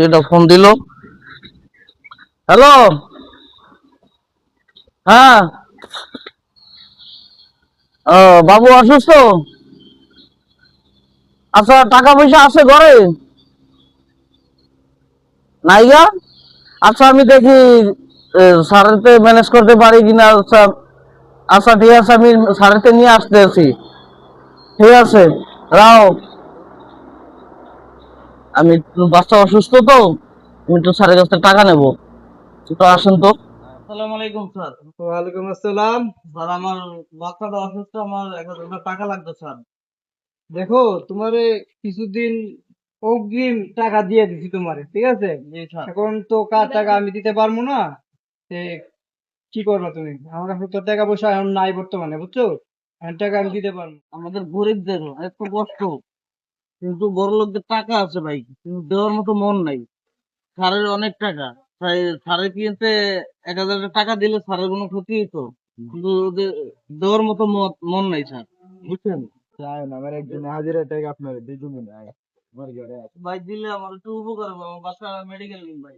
এটা ফোন দিল। হ্যালো, হ্যাঁ। ও, বাবু অসুস্থ? আচ্ছা, টাকা পয়সা আছে ঘরে? নাইগা? আচ্ছা, আমি দেখি স্যারেতে ম্যানেজ করতে পারি কিনা। আচ্ছা, আচ্ছা ঠিক আছে, আমি স্যারেতে নিয়ে আসতেছি। ঠিক আছে, রাও। আমি একটু, বাচ্চা অসুস্থ তো, আমি একটু স্যারের কাছ থেকে টাকা নেবো। একটু আসেন তো। আসসালামু আলাইকুম স্যার। ওয়ালাইকুম আসসালাম। স্যার, আমার বাচ্চাটা অসুস্থ, আমার 1,000 টাকা লাগবে স্যার। দেখো, তোমারে কিছুদিন অগ্রিম টাকা দিয়ে দিছি তোমারে, ঠিক আছে? জি স্যার। এখন তো কার টাকা আমি দিতে পারবো না। তে কি করবা তুমি? আমার কাছে তো টাকা পয়সা এখন নাই বর্তমানে, বুঝছো? এখন টাকা আমি দিতে পারবো না। আমাদের গরিবদের একটু কষ্ট, কিন্তু বড় লোকদের টাকা আছে ভাই, কিন্তু দেওয়ার মতো মন নাই। স্যারের অনেক টাকা, তাই স্যারের কিনতে 1,000 টাকা দিলে স্যারের কোনো ক্ষতি হতো, কিন্তু ওদের দেওয়ার মতো মন নাই স্যার, বুঝছেন? চাই না, আমার একদিন হাজিরা টাকা আপনার দুই দিন নাই আমার ঘরে আছে। ভাই দিলে আমার একটু উপকার হবে, আমার বাচ্চা মেডিকেল নিন ভাই।